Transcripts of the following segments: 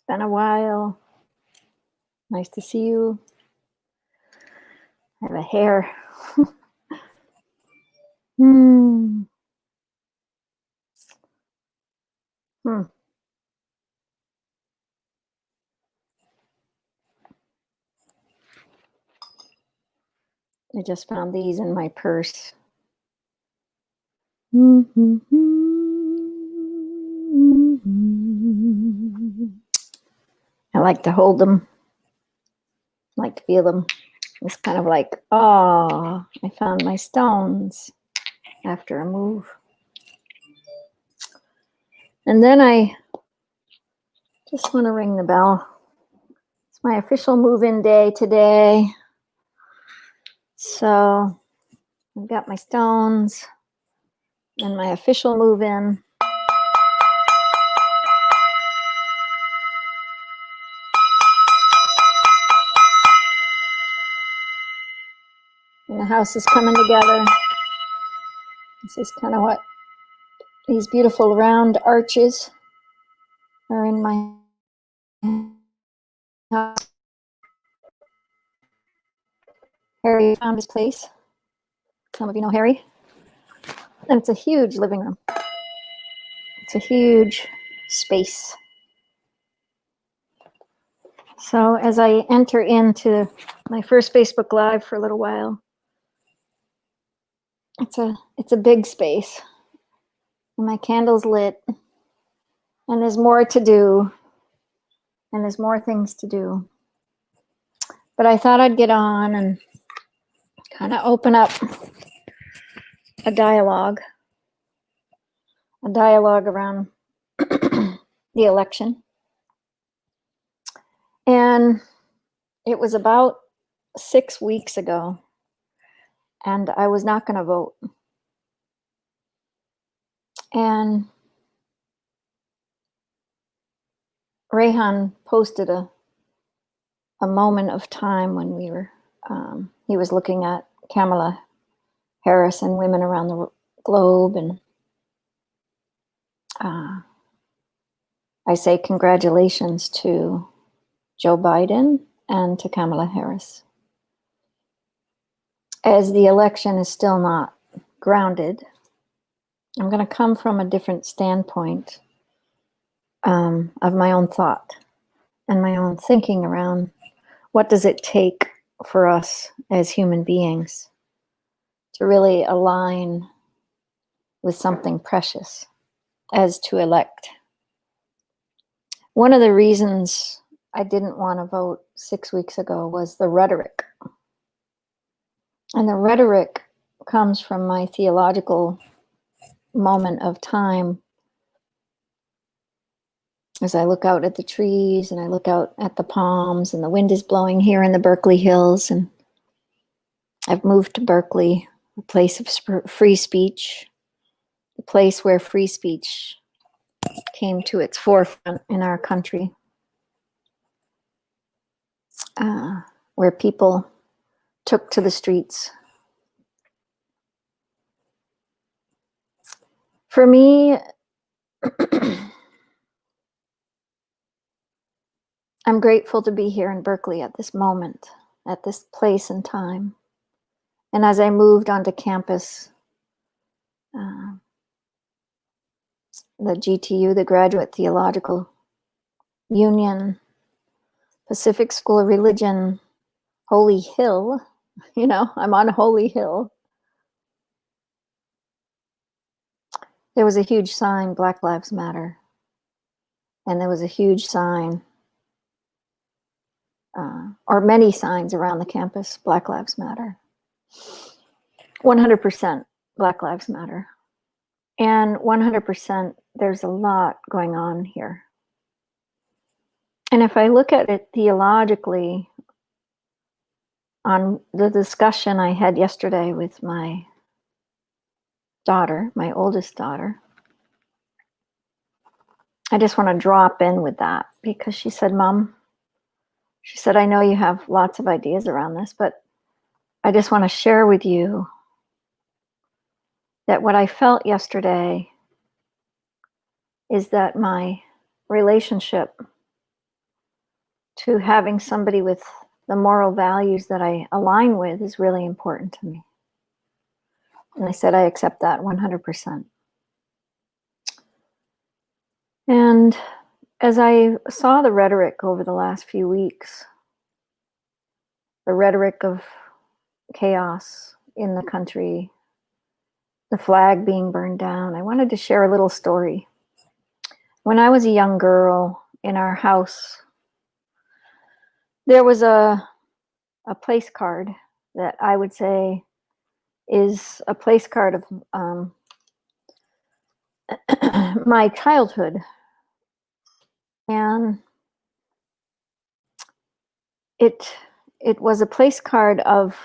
been a while. Nice to see you. I have a hair. Hmm. Hmm. I just found these in my purse. I like to hold them. I like to feel them. It's kind of like, oh, I found my stones after a move. And then I just want to ring the bell. It's my official move-in day today. So I've got my stones and my official move-in. And the house is coming together. This is kind of what these beautiful round arches are in my house. Harry found his place. Some of you know Harry. And it's a huge living room. It's a huge space. So as I enter into my first Facebook Live for a little while, it's a big space. And my candle's lit. And there's more to do. And there's more things to do. But I thought I'd get on and kind of open up a dialogue around the election. And it was about 6 weeks ago, and I was not going to vote. And Rehan posted a moment of time when we were, he was looking at Kamala Harris and women around the globe. And I say congratulations to Joe Biden and to Kamala Harris. As the election is still not grounded, I'm going to come from a different standpoint of my own thought and my own thinking around what does it take for us as human beings to really align with something precious as to elect. One of the reasons I didn't want to vote 6 weeks ago was the rhetoric. And the rhetoric comes from my theological moment of time as I look out at the trees and I look out at the palms and the wind is blowing here in the Berkeley Hills. And I've moved to Berkeley, a place of free speech, the place where free speech came to its forefront in our country, where people took to the streets. For me, I'm grateful to be here in Berkeley at this moment, at this place and time. And as I moved onto campus, the GTU, the Graduate Theological Union, Pacific School of Religion, Holy Hill, I'm on Holy Hill. There was a huge sign, Black Lives Matter. And there was a huge sign, or many signs around the campus, Black Lives Matter. 100% Black Lives Matter. And 100% there's a lot going on here. And if I look at it theologically, on the discussion I had yesterday with my daughter, my oldest daughter, I just want to drop in with that because she said, Mom, she said, I know you have lots of ideas around this, but I just want to share with you that what I felt yesterday is that my relationship to having somebody with the moral values that I align with is really important to me. And I said, I accept that 100%. And as I saw the rhetoric over the last few weeks, the rhetoric of chaos in the country, the flag being burned down, I wanted to share a little story. When I was a young girl, in our house, there was a place card that I would say is a place card of my childhood. And it was a place card of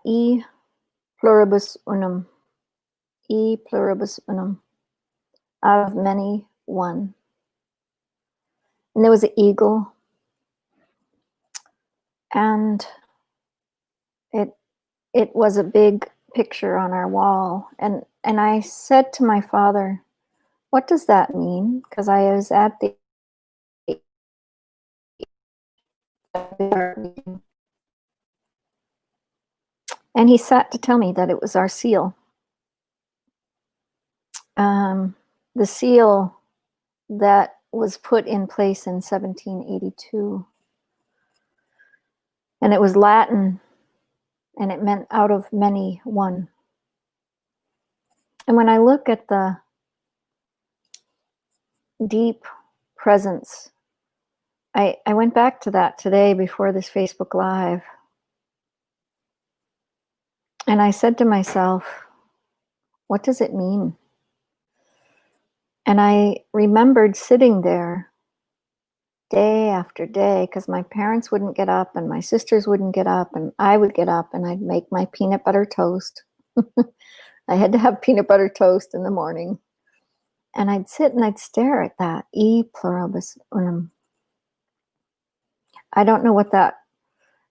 e pluribus unum, e pluribus unum, out of many one. And there was an eagle, and it was a big picture on our wall. And I said to my father, what does that mean? Because I was at the and he sat to tell me that it was our seal. The seal that was put in place in 1782. And it was Latin, and it meant out of many one. And when I look at the deep presence, I went back to that today before this Facebook Live. And I said to myself, what does it mean? And I remembered sitting there day after day, because my parents wouldn't get up and my sisters wouldn't get up, and I would get up and I'd make my peanut butter toast. I had to have peanut butter toast in the morning. And I'd sit and I'd stare at that, e pluribus unum. I don't know what that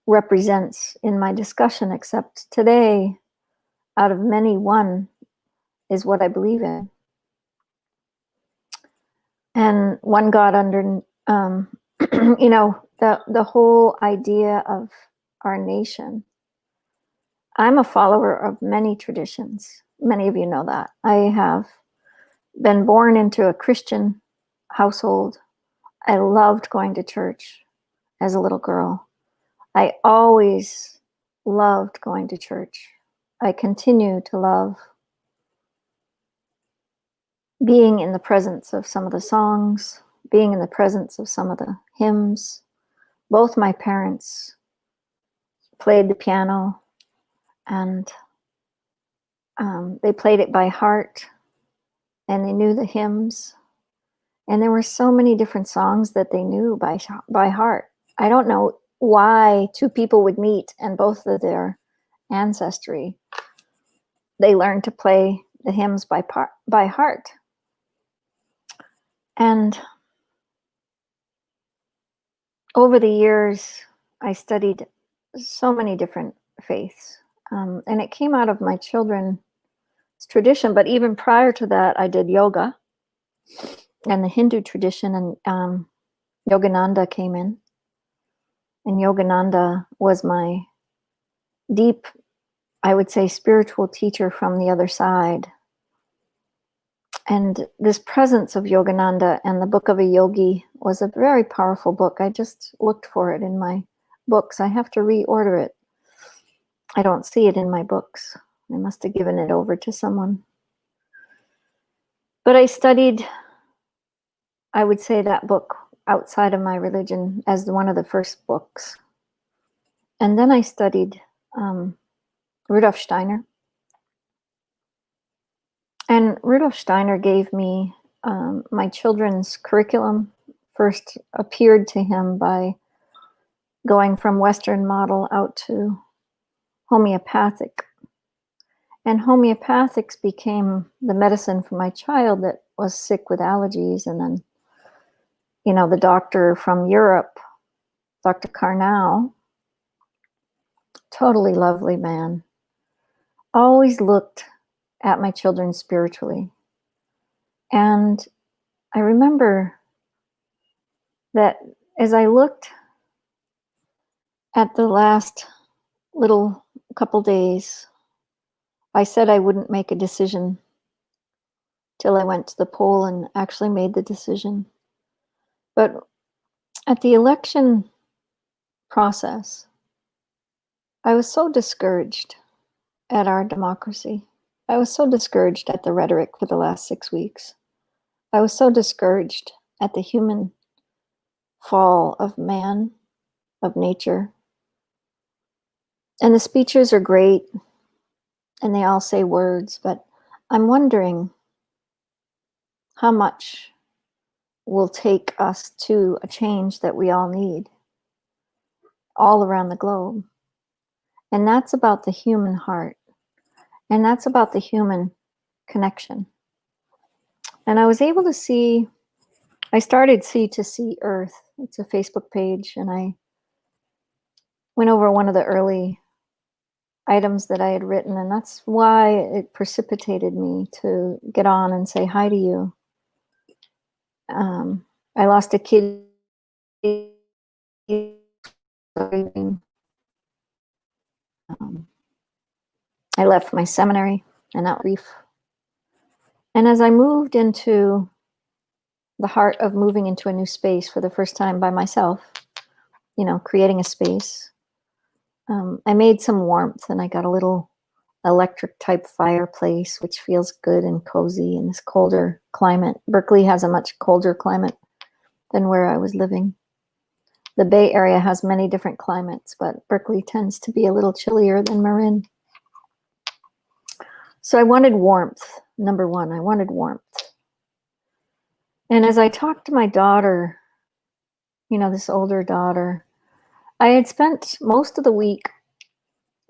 represents in my discussion, except today, out of many, one is what I believe in. And one God under, you know, the whole idea of our nation. I'm a follower of many traditions. Many of you know that. I have been born into a Christian household. I loved going to church as a little girl. I always loved going to church. I continue to love being in the presence of some of the songs, being in the presence of some of the hymns. Both my parents played the piano, and they played it by heart, and they knew the hymns. And there were so many different songs that they knew by heart. I don't know why two people would meet and both of their ancestry, they learned to play the hymns by heart. And over the years, I studied so many different faiths. And it came out of my children's tradition. But even prior to that, I did yoga and the Hindu tradition, and Yogananda came in. And Yogananda was my deep, I would say, spiritual teacher from the other side. And this presence of Yogananda and the Book of a Yogi was a very powerful book. I just looked for it in my books. I have to reorder it. I don't see it in my books. I must have given it over to someone. But I studied, I would say, that book outside of my religion as one of the first books. And then I studied Rudolf Steiner. And Rudolf Steiner gave me my children's curriculum. First appeared to him by going from Western model out to homeopathic. And homeopathics became the medicine for my child that was sick with allergies. And then, you know, the doctor from Europe, Dr. Karnal, totally lovely man, always looked at my children spiritually. And I remember that as I looked at the last little couple days, I said I wouldn't make a decision till I went to the poll and actually made the decision. But at the election process, I was so discouraged at our democracy. I was so discouraged at the rhetoric for the last 6 weeks. I was so discouraged at the human fall of man, of nature. And the speeches are great, and they all say words, but I'm wondering how much will take us to a change that we all need all around the globe. And that's about the human heart. And that's about the human connection. And I was able to see, I started See to See Earth. It's a Facebook page, and I went over one of the early items that I had written, and that's why it precipitated me to get on and say hi to you. I lost a kid. I left my seminary, and that grief. And as I moved into the heart of moving into a new space for the first time by myself, creating a space, I made some warmth, and I got a little electric type fireplace, which feels good and cozy in this colder climate. Berkeley has a much colder climate than where I was living. The Bay Area has many different climates, but Berkeley tends to be a little chillier than Marin. So I wanted warmth. Number one, I wanted warmth. And as I talked to my daughter, this older daughter, I had spent most of the week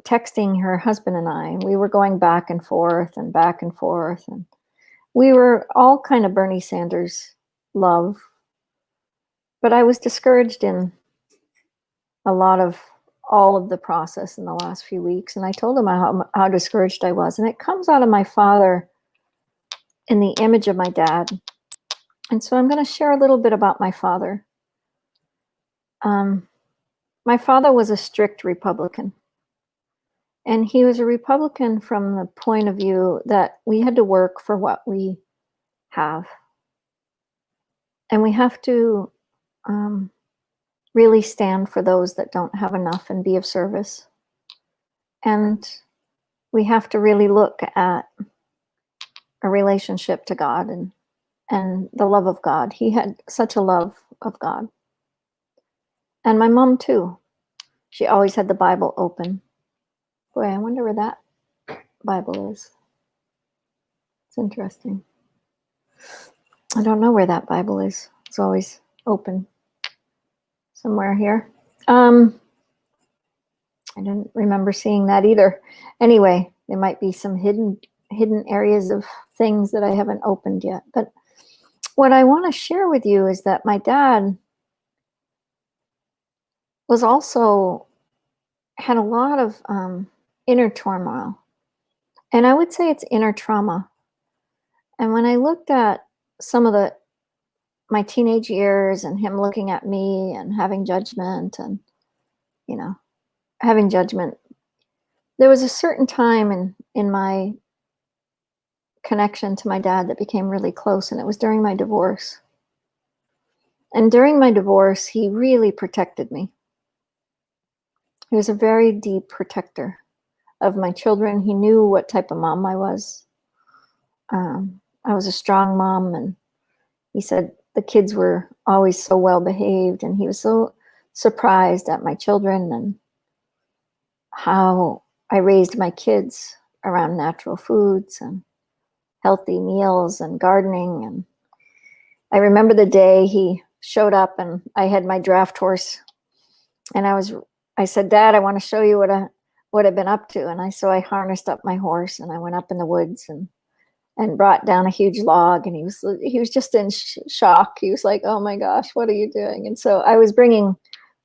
texting her husband and I, and we were going back and forth and back and forth. And we were all kind of Bernie Sanders love. But I was discouraged in all of the process in the last few weeks. And I told him how discouraged I was. And it comes out of my father in the image of my dad. And so I'm going to share a little bit about my father. My father was a strict Republican. And he was a Republican from the point of view that we had to work for what we have. And we have to really stand for those that don't have enough and be of service. And we have to really look at a relationship to God and the love of God. He had such a love of God. And my mom too. She always had the Bible open. Boy, I wonder where that Bible is. It's interesting. I don't know where that Bible is. It's always open somewhere here. I didn't remember seeing that either. Anyway, there might be some hidden areas of things that I haven't opened yet. But what I want to share with you is that my dad was also had a lot of inner turmoil. And I would say it's inner trauma. And when I looked at some of my teenage years and him looking at me and having judgment and, having judgment, there was a certain time in my connection to my dad that became really close, and it was during my divorce. And during my divorce, he really protected me. He was a very deep protector of my children. He knew what type of mom I was. I was a strong mom, and he said the kids were always so well behaved, and he was so surprised at my children and how I raised my kids around natural foods and healthy meals and gardening. And I remember the day he showed up, and I had my draft horse, and I said, Dad, I want to show you what I've been up to. And so I harnessed up my horse, and I went up in the woods and brought down a huge log, and he was just in shock. He was like, oh my gosh, what are you doing? And so I was bringing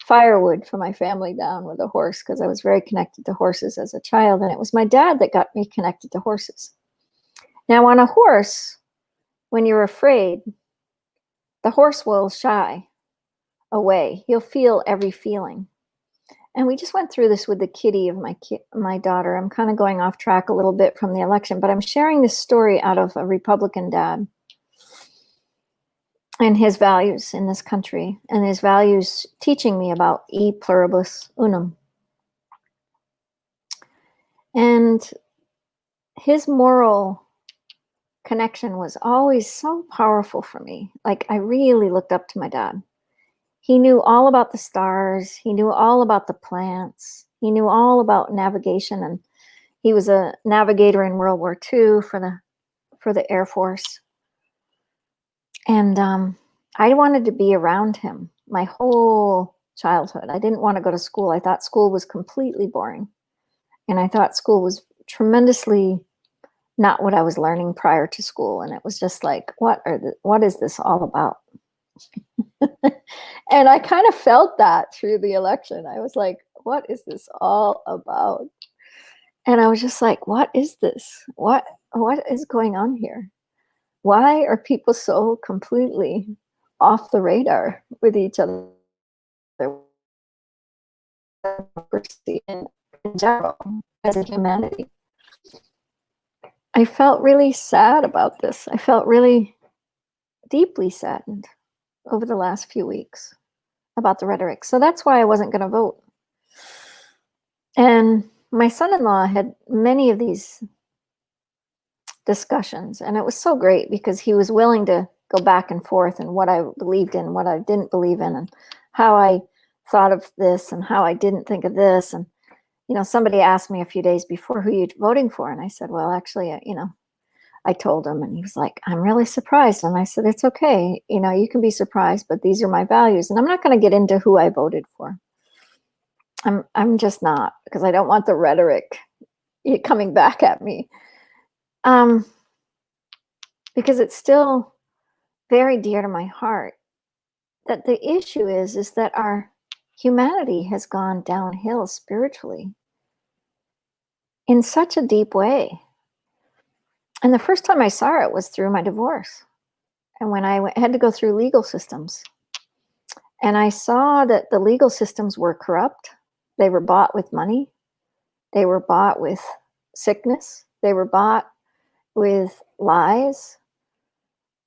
firewood for my family down with a horse, because I was very connected to horses as a child, and it was my dad that got me connected to horses. Now, on a horse, when you're afraid, the horse will shy. away. He'll feel every feeling. And we just went through this with the kitty of my daughter. I'm kind of going off track a little bit from the election, but I'm sharing this story out of a Republican dad and his values in this country, and his values teaching me about e pluribus unum. And his moral connection was always so powerful for me. Like, I really looked up to my dad. He knew all about the stars. He knew all about the plants. He knew all about navigation, and he was a navigator in World War II for the Air Force. And I wanted to be around him my whole childhood. I didn't want to go to school. I thought school was completely boring. And I thought school was tremendously not what I was learning prior to school. And it was just like, what is this all about? And I kind of felt that through the election. I was like, what is this all about? And I was just like, what is this? What is going on here? Why are people so completely off the radar with each other in general as a humanity? I felt really sad about this. I felt really deeply saddened over the last few weeks about the rhetoric. So that's why I wasn't going to vote. And my son-in-law had many of these discussions, and it was so great because he was willing to go back and forth and what I believed in, what I didn't believe in, and how I thought of this and how I didn't think of this. And somebody asked me a few days before, who you voting for? And I said, well, actually, I told him, and he was like, I'm really surprised. And I said, it's okay. You can be surprised, but these are my values. And I'm not going to get into who I voted for. I'm just not, because I don't want the rhetoric coming back at me. Because it's still very dear to my heart that the issue is that our humanity has gone downhill spiritually in such a deep way. And the first time I saw it was through my divorce. And when I had to go through legal systems, and I saw that the legal systems were corrupt. They were bought with money. They were bought with sickness. They were bought with lies.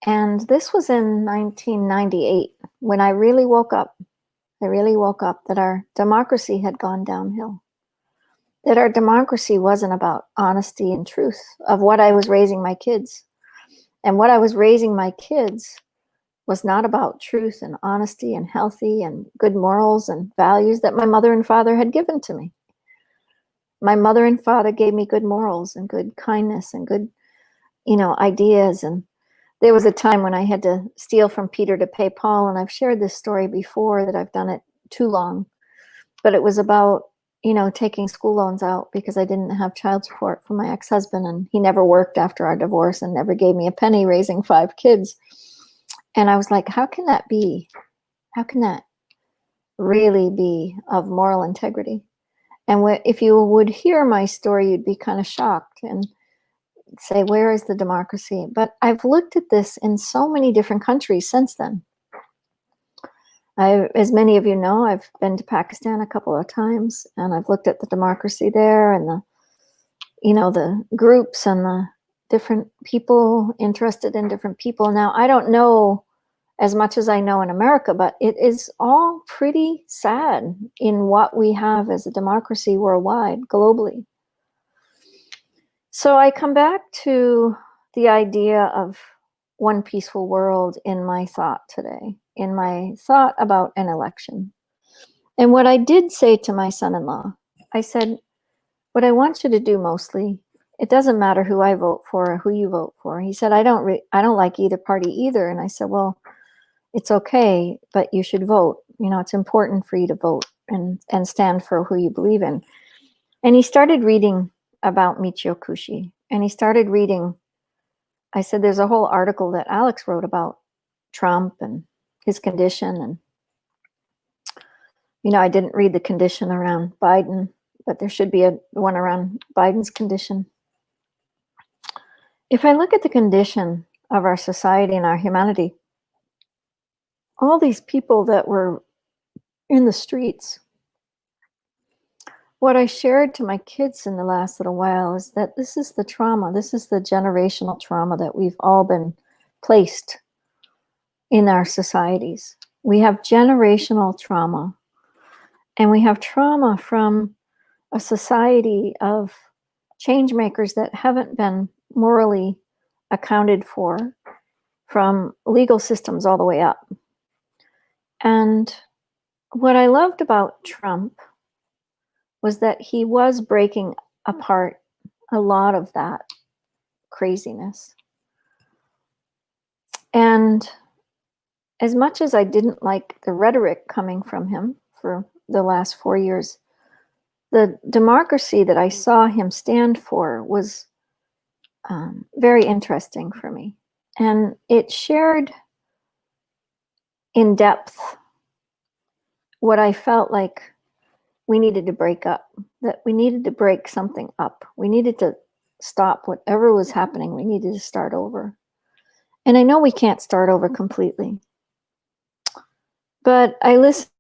And this was in 1998 when I really woke up. I really woke up that our democracy had gone downhill. That our democracy wasn't about honesty and truth of what I was raising my kids. And what I was raising my kids was not about truth and honesty and healthy and good morals and values that my mother and father had given to me. My mother and father gave me good morals and good kindness and good, ideas. And there was a time when I had to steal from Peter to pay Paul. And I've shared this story before that I've done it too long. But it was about, taking school loans out because I didn't have child support from my ex-husband. And he never worked after our divorce and never gave me a penny raising 5 kids. And I was like, how can that be? How can that really be of moral integrity? And if you would hear my story, you'd be kind of shocked and say, where is the democracy? But I've looked at this in so many different countries since then. As many of you know, I've been to Pakistan a couple of times, and I've looked at the democracy there and the groups and the different people interested in different people. Now, I don't know as much as I know in America, but it is all pretty sad in what we have as a democracy worldwide, globally. So I come back to the idea of one peaceful world in my thought today, in my thought about an election. And what I did say to my son-in-law, I said, what I want you to do mostly, it doesn't matter who I vote for or who you vote for. He said, I don't like either party either. And I said, well, it's okay, but you should vote. It's important for you to vote and stand for who you believe in. And he started reading about Michio Kushi. And he started reading, I said, there's a whole article that Alex wrote about Trump and his condition. And, I didn't read the condition around Biden, but there should be one around Biden's condition. If I look at the condition of our society and our humanity, all these people that were in the streets. What I shared to my kids in the last little while is that this is the trauma, this is the generational trauma that we've all been placed in our societies. We have generational trauma, and we have trauma from a society of change makers that haven't been morally accounted for, from legal systems all the way up. And what I loved about Trump was that he was breaking apart a lot of that craziness. And as much as I didn't like the rhetoric coming from him for the last 4 years, the democracy that I saw him stand for was very interesting for me. And it shared in depth what I felt like we needed to break up, that we needed to break something up. We needed to stop whatever was happening. We needed to start over. And I know we can't start over completely, but I listened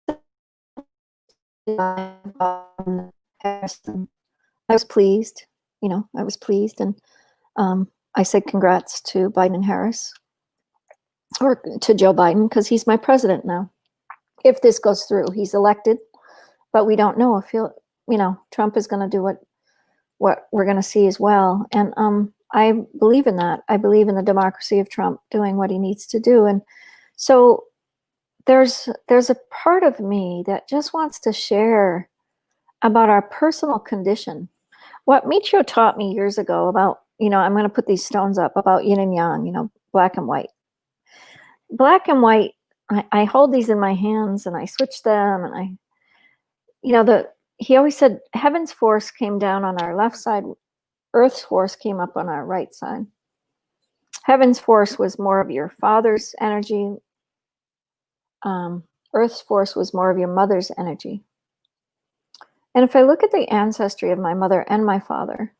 to Harrison. I was pleased, I was pleased. And I said congrats to Biden and Harris, or to Joe Biden, because he's my president now. If this goes through, he's elected, but we don't know if Trump is going to do what we're going to see as well. And I believe in that. I believe in the democracy of Trump doing what he needs to do. And so there's a part of me that just wants to share about our personal condition. What Michio taught me years ago about, I'm going to put these stones up, about yin and yang, black and white. Black and white, I hold these in my hands and I switch them, and he always said heaven's force came down on our left side, earth's force came up on our right side. Heaven's force was more of your father's energy. Earth's force was more of your mother's energy. And if I look at the ancestry of my mother and my father,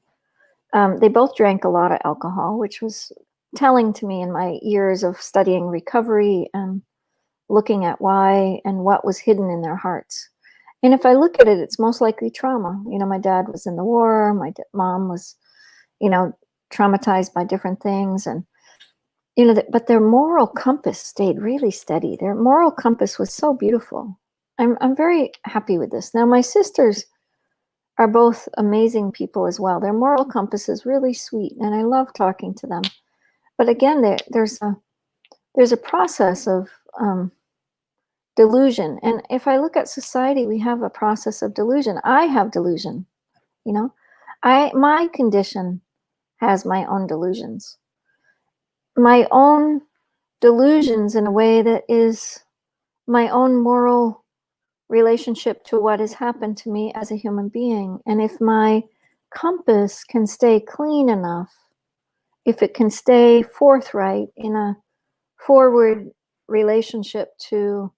they both drank a lot of alcohol, which was telling to me in my years of studying recovery and looking at why and what was hidden in their hearts. And if I look at it, it's most likely trauma. My dad was in the war. My mom was, traumatized by different things. And, but their moral compass stayed really steady. Their moral compass was so beautiful. I'm very happy with this. Now, my sisters are both amazing people as well. Their moral compass is really sweet, and I love talking to them. But again, there's a process of delusion. And if I look at society, we have a process of delusion. I have delusion, my condition has my own delusions. My own delusions in a way that is my own moral relationship to what has happened to me as a human being. And if my compass can stay clean enough, if it can stay forthright in a forward relationship to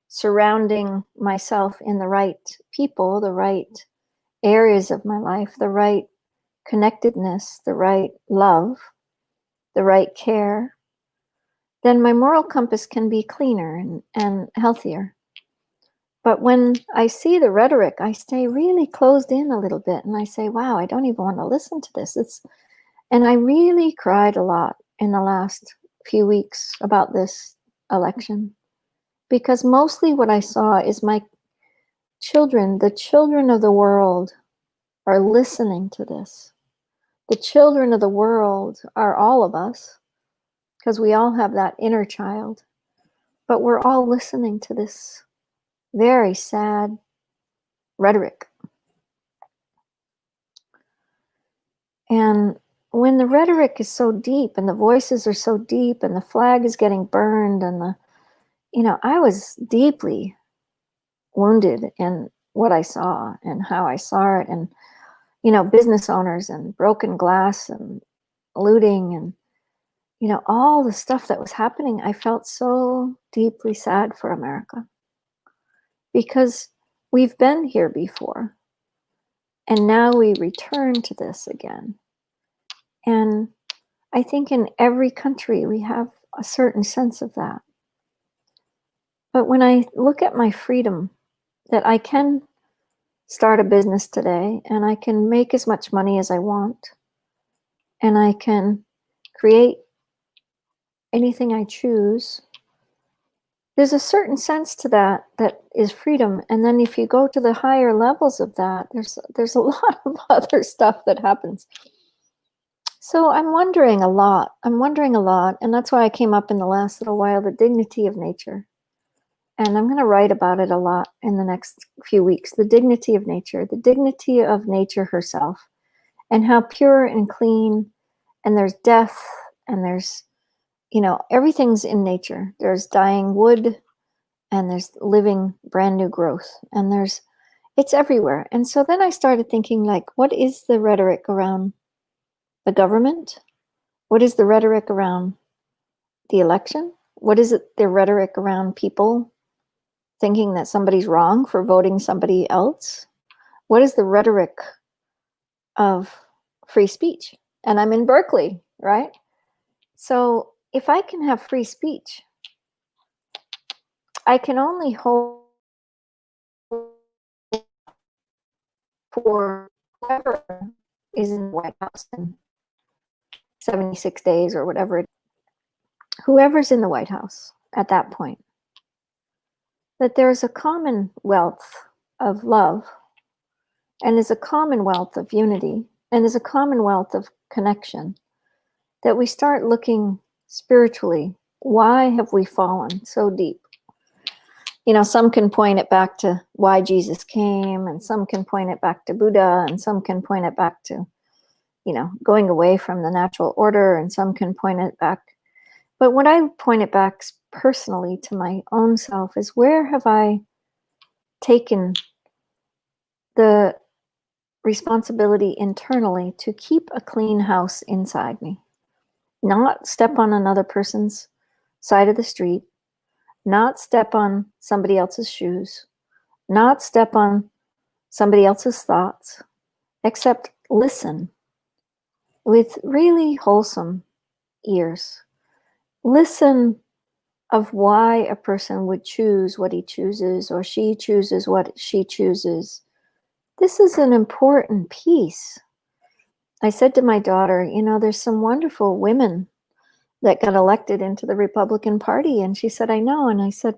surrounding myself in the right people, the right areas of my life, the right connectedness, the right love, the right care, then my moral compass can be cleaner and healthier. But when I see the rhetoric, I stay really closed in a little bit, and I say, wow, I don't even want to listen to this. And I really cried a lot in the last few weeks about this election, because mostly what I saw is my children, the children of the world, are listening to this. The children of the world are all of us, because we all have that inner child, but we're all listening to this very sad rhetoric. And when the rhetoric is so deep and the voices are so deep and the flag is getting burned and I was deeply wounded in what I saw and how I saw it, and, business owners and broken glass and looting and, all the stuff that was happening. I felt so deeply sad for America, because we've been here before. And now we return to this again. And I think in every country we have a certain sense of that. But when I look at my freedom, that I can start a business today and I can make as much money as I want and I can create anything I choose, there's a certain sense to that that is freedom. And then if you go to the higher levels of that, there's a lot of other stuff that happens. So I'm wondering a lot. And that's why I came up in the last little while, the dignity of nature. And I'm going to write about it a lot in the next few weeks. The dignity of nature herself, and how pure and clean, and there's death, and there's, everything's in nature. There's dying wood, and there's living brand new growth, and it's everywhere. And so then I started thinking, like, what is the rhetoric around the government? What is the rhetoric around the election? What is the rhetoric around people thinking that somebody's wrong for voting somebody else? What is the rhetoric of free speech? And I'm in Berkeley, right? So if I can have free speech, I can only hope for whoever is in the White House in 76 days or whatever, whoever's in the White House at that point, that there's a commonwealth of love, and there's a commonwealth of unity, and there's a commonwealth of connection, that we start looking spiritually. Why have we fallen so deep? Some can point it back to why Jesus came, and some can point it back to Buddha, and some can point it back to, going away from the natural order, and some can point it back. But when I point it back personally to my own self is, where have I taken the responsibility internally to keep a clean house inside me? Not step on another person's side of the street, not step on somebody else's shoes, not step on somebody else's thoughts, except listen with really wholesome ears. Listen of why a person would choose what he chooses, or she chooses what she chooses. This is an important piece. I said to my daughter, there's some wonderful women that got elected into the Republican Party. And she said, I know. And I said,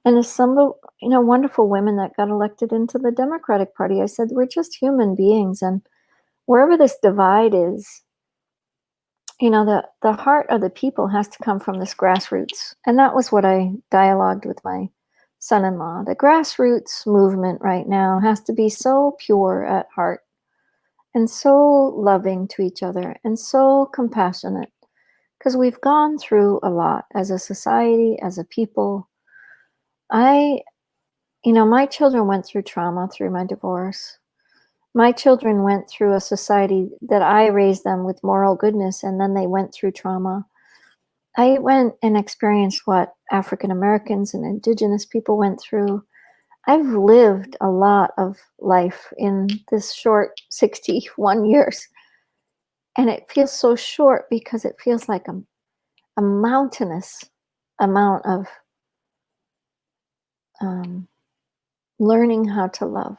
and there's some, wonderful women that got elected into the Democratic Party. I said, we're just human beings. And wherever this divide is, the heart of the people has to come from this grassroots. And that was what I dialogued with my son-in-law. The grassroots movement right now has to be so pure at heart, and so loving to each other, and so compassionate, because we've gone through a lot as a society, as a people. My children went through trauma through my divorce. My children went through a society that I raised them with moral goodness, and then they went through trauma. I went and experienced what African Americans and Indigenous people went through. I've lived a lot of life in this short 61 years. And it feels so short because it feels like a mountainous amount of learning how to love.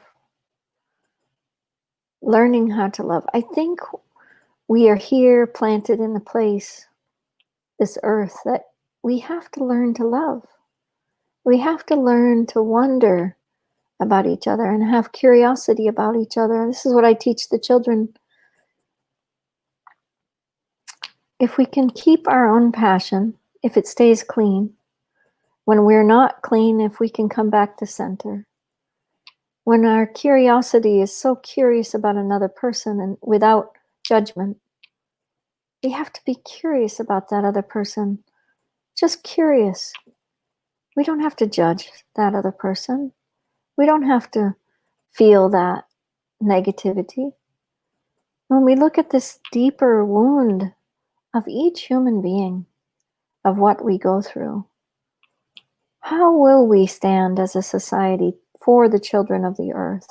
Learning how to love. I think we are here planted in a place, this earth, that we have to learn to love. We have to learn to wonder about each other and have curiosity about each other. This is what I teach the children. If we can keep our own passion, if it stays clean, when we're not clean, if we can come back to center, when our curiosity is so curious about another person and without judgment, we have to be curious about that other person, just curious. We don't have to judge that other person. We don't have to feel that negativity. When we look at this deeper wound of each human being, of what we go through, how will we stand as a society for the children of the earth?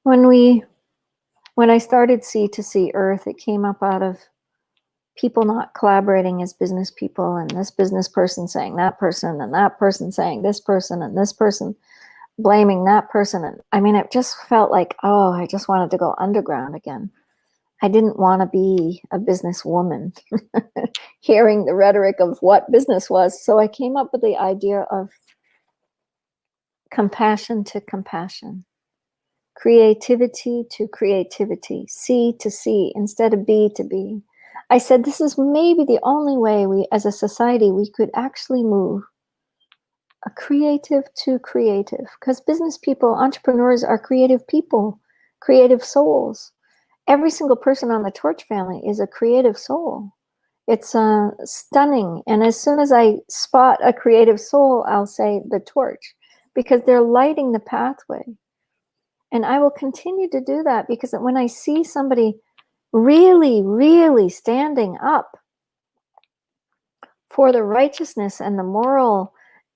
When I started Sea to Sea Earth, it came up out of people not collaborating as business people, and this business person saying that person, and that person saying this person, and this person blaming that person. And I mean, it just felt like, oh, I just wanted to go underground again. I didn't want to be a businesswoman hearing the rhetoric of what business was. So I came up with the idea of compassion to compassion, creativity to creativity, C to C instead of B to B. I said, this is maybe the only way we, as a society, we could actually move a creative to creative, because business people, entrepreneurs are creative people, creative souls. Every single person on the Torch family is a creative soul. It's stunning. And as soon as I spot a creative soul, I'll say the Torch, because they're lighting the pathway. And I will continue to do that, because when I see somebody really, really standing up for the righteousness and the moral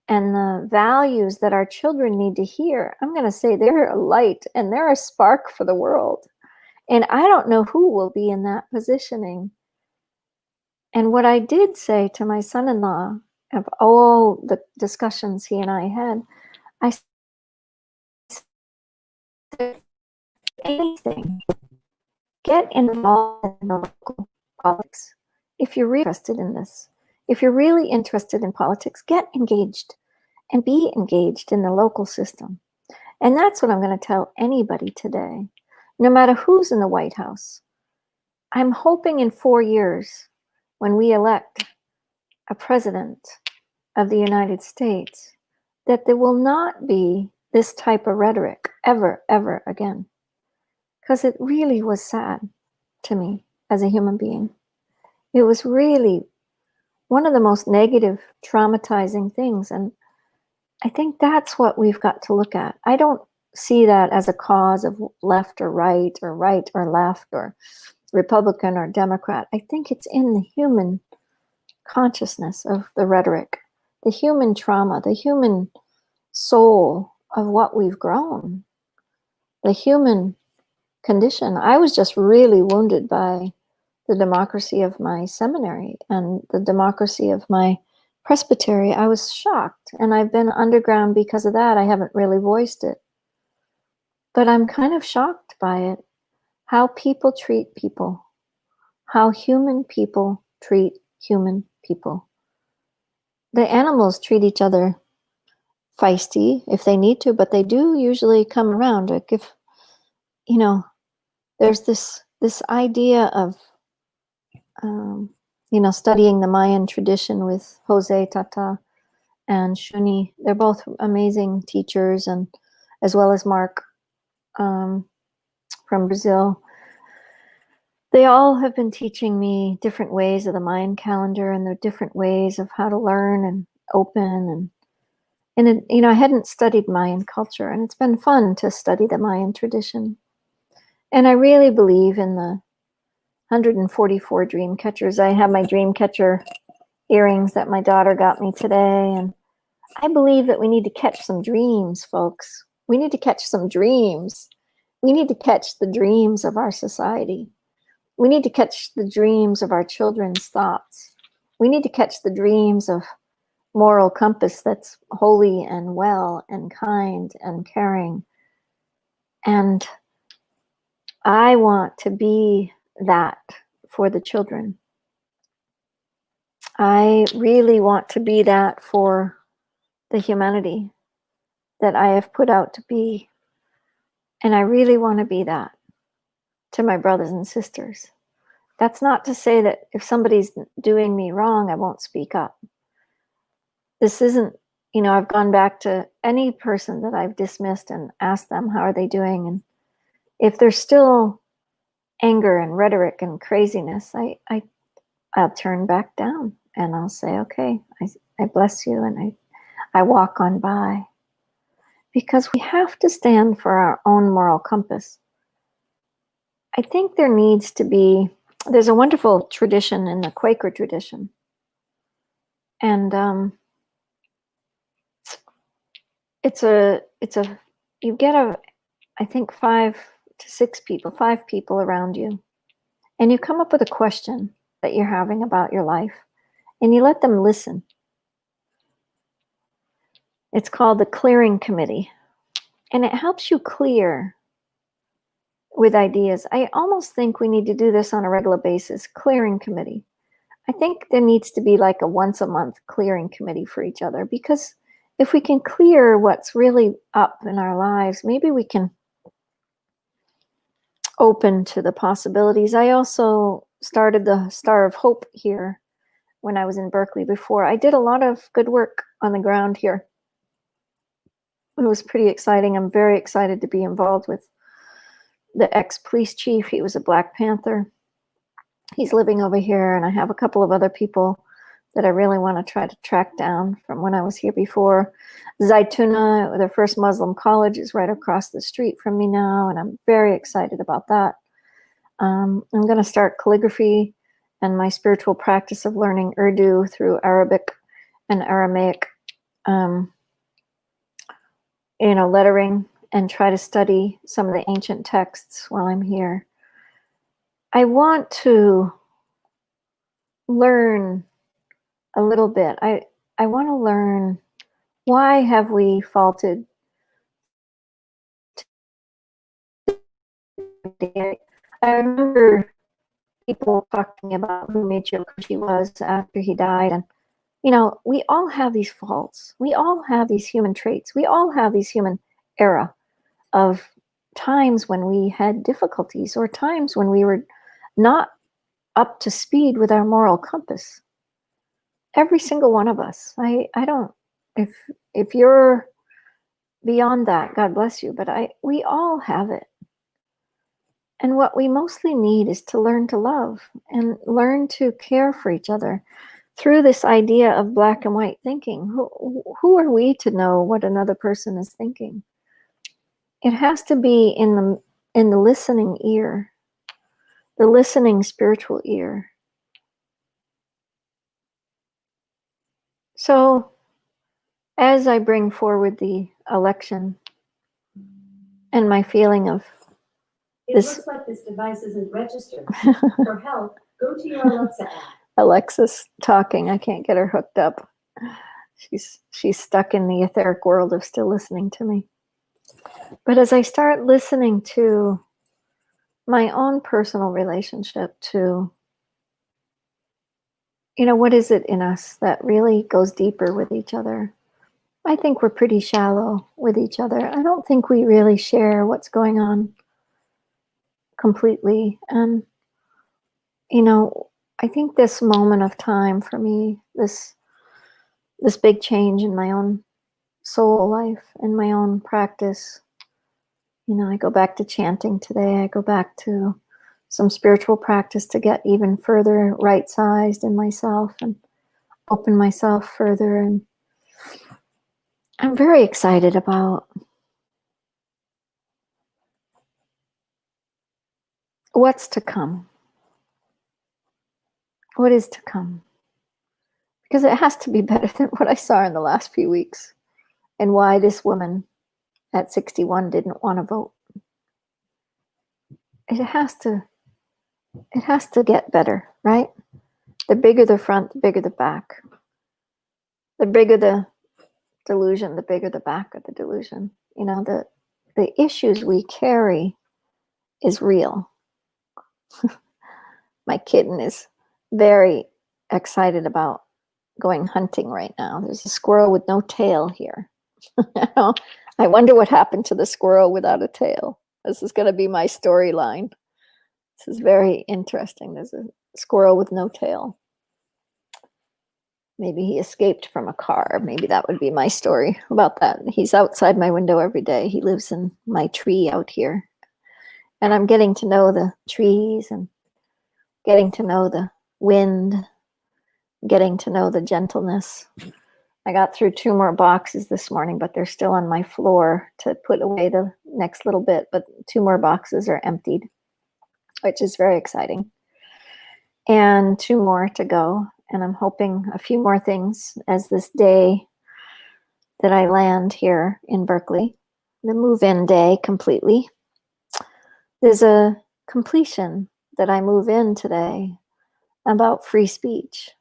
and the values that our children need to hear, I'm going to say they're a light and they're a spark for the world. And I don't know who will be in that positioning. And what I did say to my son-in-law, of all the discussions he and I had, I said, anything, get involved in the local politics. If you're really interested in this, if you're really interested in politics, get engaged and be engaged in the local system. And that's what I'm going to tell anybody today, no matter who's in the White House. I'm hoping in 4 years, when we elect a president of the United States, that there will not be this type of rhetoric ever, ever again. Because it really was sad to me as a human being. It was really one of the most negative, traumatizing things. And I think that's what we've got to look at. I don't see that as a cause of left or right or left or Republican or Democrat. I think it's in the human consciousness of the rhetoric, the human trauma, the human soul of what we've grown, the human condition. I was just really wounded by the democracy of my seminary and the democracy of my presbytery. I was shocked, and I've been underground because of that. I haven't really voiced it, but I'm kind of shocked by it, how people treat people, how human people treat human people. The animals treat each other feisty if they need to, but they do usually come around. Like if, there's this idea of, studying the Mayan tradition with Jose Tata and Shuni. They're both amazing teachers, and as well as Mark from Brazil. They all have been teaching me different ways of the Mayan calendar and the different ways of how to learn and open. And I hadn't studied Mayan culture, and it's been fun to study the Mayan tradition. And I really believe in the 144 dream catchers. I have my dream catcher earrings that my daughter got me today, and I believe that we need to catch some dreams, folks. We need to catch some dreams. We need to catch the dreams of our society. We need to catch the dreams of our children's thoughts. We need to catch the dreams of moral compass that's holy and well and kind and caring. And I want to be that for the children. I really want to be that for the humanity that I have put out to be. And I really want to be that to my brothers and sisters. That's not to say that if somebody's doing me wrong, I won't speak up. This isn't, I've gone back to any person that I've dismissed and asked them, how are they doing? And if there's still anger and rhetoric and craziness, I'll turn back down and I'll say, okay, I bless you, and I walk on by. Because we have to stand for our own moral compass. I think there needs to be, there's a wonderful tradition in the Quaker tradition. And you get I think 5 people around you, and you come up with a question that you're having about your life, and you let them listen. It's called the clearing committee, and it helps you clear with ideas. I almost think we need to do this on a regular basis. Clearing committee. I think there needs to be like a once a month clearing committee for each other, because if we can clear what's really up in our lives, maybe we can open to the possibilities. I also started the Star of Hope here when I was in Berkeley before. I did a lot of good work on the ground here. It was pretty exciting. I'm very excited to be involved with the ex-police chief. He was a Black Panther. He's living over here, and I have a couple of other people that I really want to try to track down from when I was here before. Zaytuna, the first Muslim college, is right across the street from me now, and I'm very excited about that. I'm going to start calligraphy and my spiritual practice of learning Urdu through Arabic and Aramaic, lettering, and try to study some of the ancient texts while I'm here. I want to learn a little bit. I want to learn, why have we faulted? I remember people talking about who Michio Kaku was after he died, and we all have these faults. We all have these human traits. We all have these human era of times when we had difficulties, or times when we were not up to speed with our moral compass. Every single one of us. I don't, if you're beyond that, God bless you, but we all have it. And what we mostly need is to learn to love and learn to care for each other through this idea of black and white thinking. Who are we to know what another person is thinking? It has to be in the listening ear, the listening spiritual ear. So as I bring forward the election and my feeling of this, it looks like this device isn't registered. For help, go to your Alexa app. Alexa's talking. I can't get her hooked up. She's stuck in the etheric world of still listening to me. But as I start listening to my own personal relationship to, what is it in us that really goes deeper with each other? I think we're pretty shallow with each other. I don't think we really share what's going on completely. And, I think this moment of time for me, this big change in my own soul life and my own practice, I go back to chanting today. I go back to some spiritual practice to get even further right-sized in myself and open myself further. And I'm very excited about what's to come. What is to come? Because it has to be better than what I saw in the last few weeks, and why this woman at 61 didn't want to vote. It has to get better, right? The bigger the front, the bigger the back. The bigger the delusion, the bigger the back of the delusion. The issues we carry is real. My kitten is very excited about going hunting right now. There's a squirrel with no tail here. I wonder what happened to the squirrel without a tail. This is going to be my storyline. This is very interesting. There's a squirrel with no tail. Maybe he escaped from a car. Maybe that would be my story about that. He's outside my window every day. He lives in my tree out here. And I'm getting to know the trees and getting to know the wind, getting to know the gentleness. I got through 2 more boxes this morning, but they're still on my floor to put away the next little bit. But 2 more boxes are emptied, which is very exciting. And 2 more to go. And I'm hoping a few more things as this day that I land here in Berkeley, the move-in day completely. There's a completion that I move in today about free speech.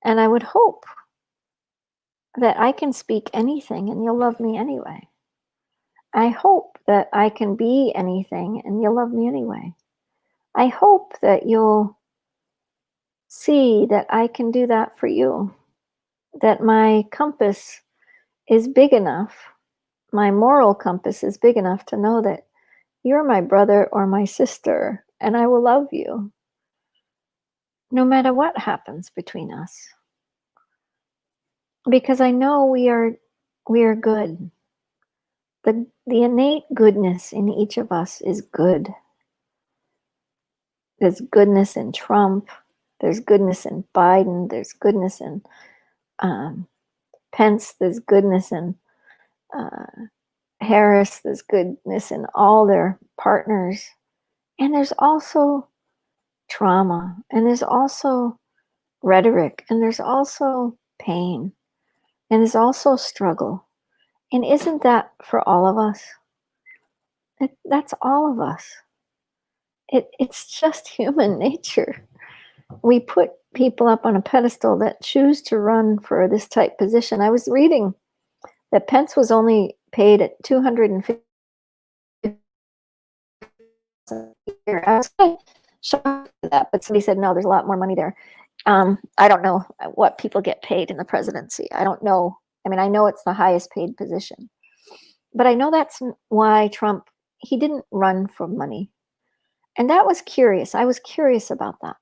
And I would hope that I can speak anything and you'll love me anyway. I hope that I can be anything and you'll love me anyway. I hope that you'll see that I can do that for you, that my compass is big enough, my moral compass is big enough to know that you're my brother or my sister, and I will love you no matter what happens between us. Because I know we are good. The innate goodness in each of us is good. There's goodness in Trump. There's goodness in Biden. There's goodness in Pence. There's goodness in Harris. There's goodness in all their partners. And there's also trauma. And there's also rhetoric. And there's also pain. And there's also struggle. And isn't that for all of us? That's all of us. It's just human nature. We put people up on a pedestal that choose to run for this type position. I was reading that Pence was only paid at $250 a year. I was kind of shocked at that, but somebody said, no, there's a lot more money there. I don't know what people get paid in the presidency. I don't know. I mean, I know it's the highest paid position. But I know that's why Trump, he didn't run for money. And that was curious. I was curious about that.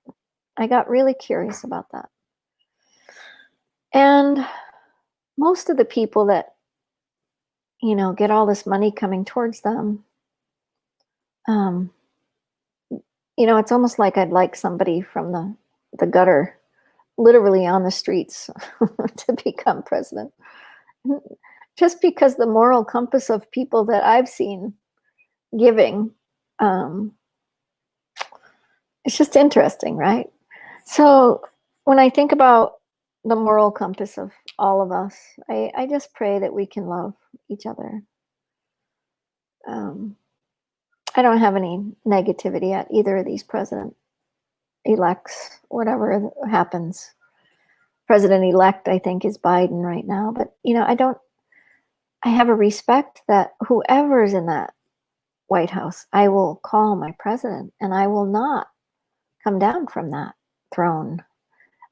I got really curious about that. And most of the people that, get all this money coming towards them, it's almost like I'd like somebody from the gutter, literally on the streets, to become president. Just because the moral compass of people that I've seen giving, it's just interesting, right? So when I think about the moral compass of all of us, I just pray that we can love each other. I don't have any negativity at either of these president-elects, whatever happens. President-elect, I think, is Biden right now. But, I have a respect that whoever's in that White House, I will call my president, and I will not come down from that throne.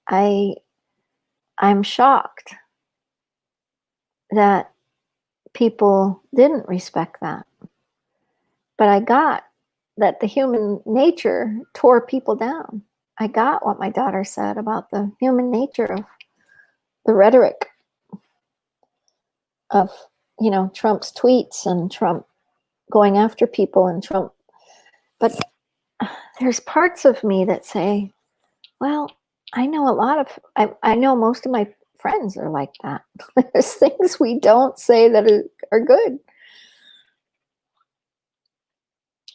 I'm shocked that people didn't respect that. But I got that the human nature tore people down. I got what my daughter said about the human nature of the rhetoric of, Trump's tweets and Trump going after people and Trump. But there's parts of me that say, well, I know I know most of my friends are like that. There's things we don't say that are good.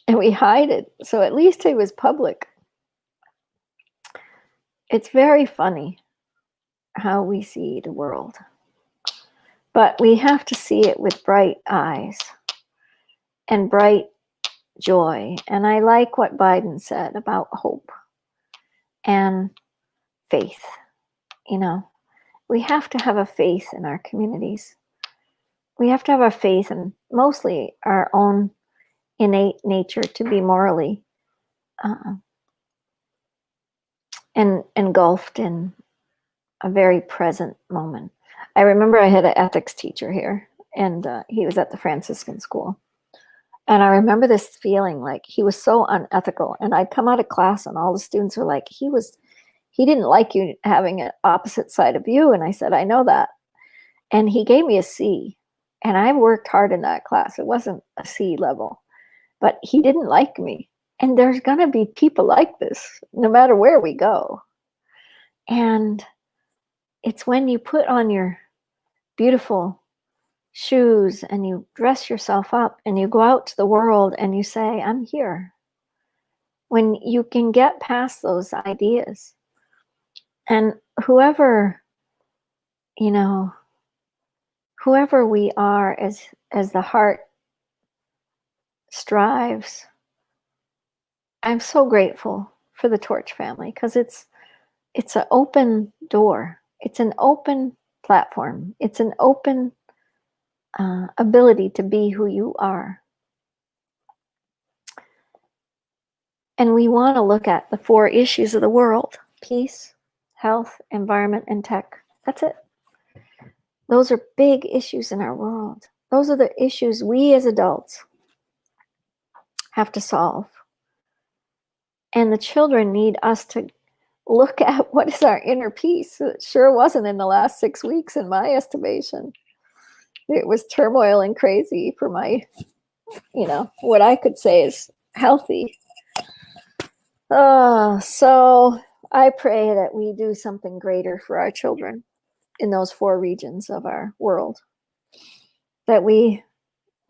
And we hide it. So at least it was public. It's very funny how we see the world. But we have to see it with bright eyes and bright joy. And I like what Biden said about hope and faith. We have to have a faith in our communities. We have to have a faith in mostly our own innate nature to be morally engulfed in a very present moment. I remember I had an ethics teacher here, and he was at the Franciscan school. And I remember this feeling like he was so unethical. And I'd come out of class and all the students were like, he didn't like you having an opposite side of you. And I said, I know that. And he gave me a C. And I worked hard in that class. It wasn't a C level, but he didn't like me. And there's going to be people like this no matter where we go. And it's when you put on your beautiful shoes and you dress yourself up and you go out to the world and you say, I'm here. When you can get past those ideas. And whoever we are as the heart strives, I'm so grateful for the Torch family because it's it's an open door. It's an open platform. It's an open ability to be who you are. And we want to look at the 4 issues of the world: peace, health, environment, and tech. That's it. Those are big issues in our world. Those are the issues we as adults have to solve. And the children need us to look at what is our inner peace. It sure wasn't in the last 6 weeks, in my estimation. It was turmoil and crazy for my, what I could say is healthy. So I pray that we do something greater for our children in those 4 regions of our world, that we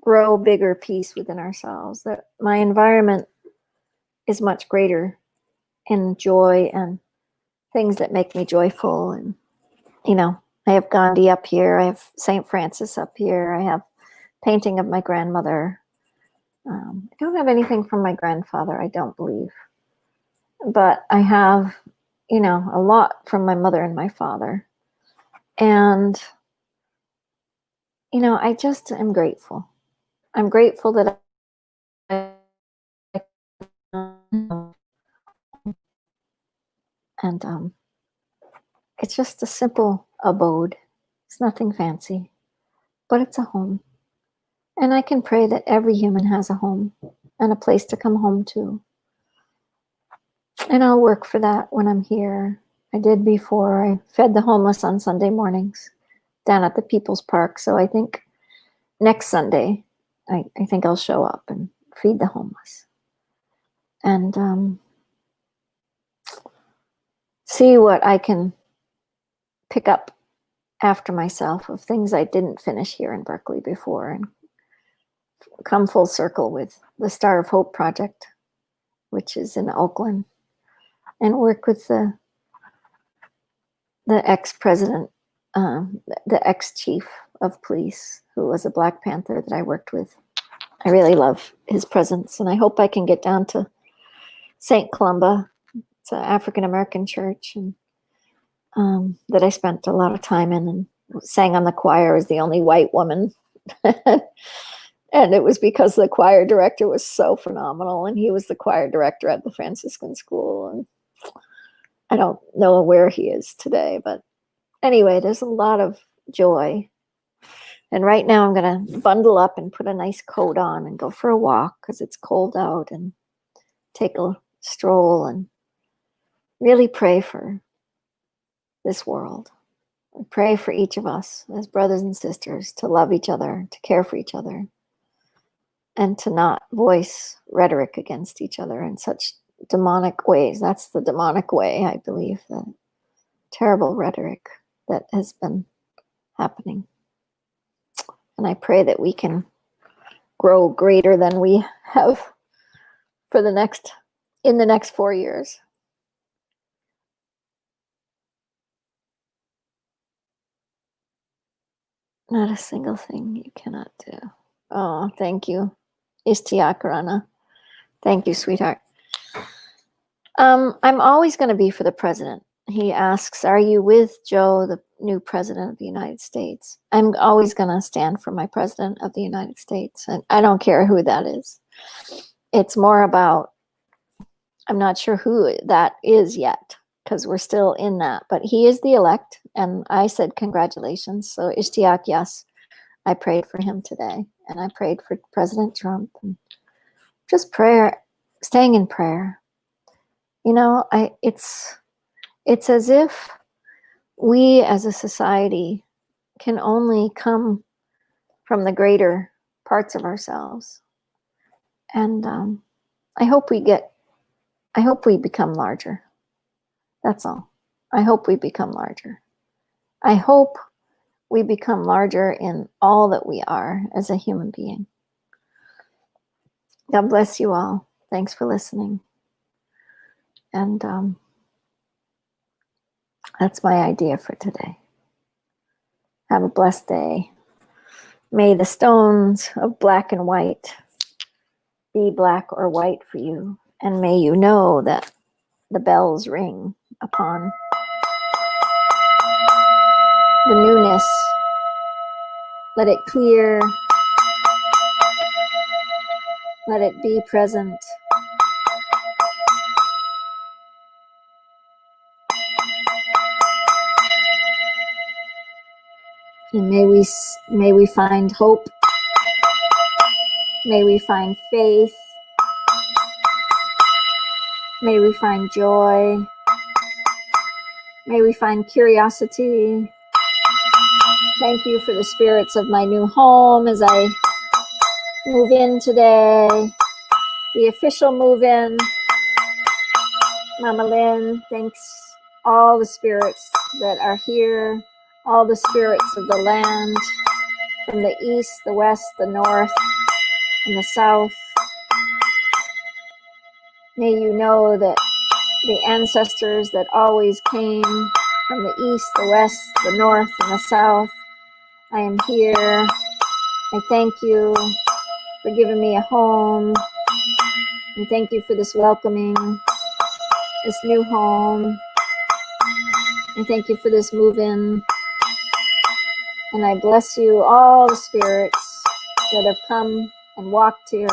grow bigger peace within ourselves, that my environment is much greater in joy and things that make me joyful. And, I have Gandhi up here. I have St. Francis up here. I have painting of my grandmother. I don't have anything from my grandfather, I don't believe. But I have, a lot from my mother and my father. And, I just am grateful. I'm grateful that and it's just a simple abode. It's nothing fancy, but it's a home. And I can pray that every human has a home and a place to come home to. And I'll work for that when I'm here. I did before. I fed the homeless on Sunday mornings down at the People's Park. So I think next Sunday, I think I'll show up and feed the homeless. And see what I can pick up after myself of things I didn't finish here in Berkeley before, and come full circle with the Star of Hope project, which is in Oakland, and work with the ex-president, the ex-chief of police, who was a Black Panther that I worked with. I really love his presence, and I hope I can get down to St. Columba. It's an African-American church, and that I spent a lot of time in and sang on the choir as the only white woman. And it was because the choir director was so phenomenal, and he was the choir director at the Franciscan school. And I don't know where he is today, but anyway, there's a lot of joy. And right now I'm going to bundle up and put a nice coat on and go for a walk because it's cold out, and take a stroll and really pray for this world. I pray for each of us as brothers and sisters to love each other, to care for each other, and to not voice rhetoric against each other in such demonic ways. That's the demonic way, I believe, the terrible rhetoric that has been happening. And I pray that we can grow greater than we have in the next 4 years. Not a single thing you cannot do. Oh, thank you. Istiakarana. Thank you, sweetheart. I'm always going to be for the president. He asks, are you with Joe, the new president of the United States? I'm always going to stand for my president of the United States. And I don't care who that is. It's more about, I'm not sure who that is yet, because we're still in that. But he is the elect. And I said, congratulations. So Ishtiak, yes, I prayed for him today. And I prayed for President Trump. And just prayer, staying in prayer. It's as if we as a society can only come from the greater parts of ourselves. And I hope we become larger. That's all. I hope we become larger. I hope we become larger in all that we are as a human being. God bless you all. Thanks for listening. And that's my idea for today. Have a blessed day. May the stones of black and white be black or white for you. And may you know that the bells ring upon the newness. Let it clear. Let it be present. And may we find hope. May we find faith. May we find joy. May we find curiosity. Thank you for the spirits of my new home as I move in today. The official move in. Mama Lynn, thanks all the spirits that are here, all the spirits of the land, from the east, the west, the north, and the south. May you know that the ancestors that always came from the east, the west, the north, and the south, I am here. I thank you for giving me a home. And thank you for this welcoming, this new home. And thank you for this move-in. And I bless you, all the spirits that have come and walked here.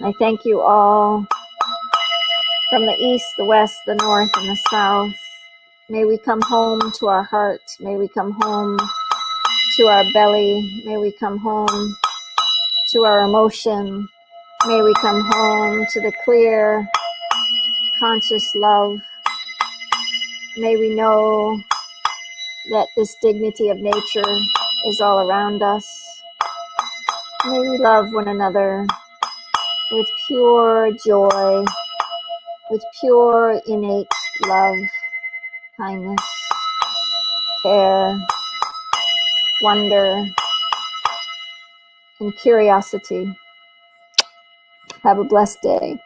I thank you all from the east, the west, the north, and the south. May we come home to our heart. May we come home to our belly. May we come home to our emotion. May we come home to the clear, conscious love. May we know that this dignity of nature is all around us. May we love one another with pure joy, with pure innate love, kindness, care, wonder, and curiosity. Have a blessed day.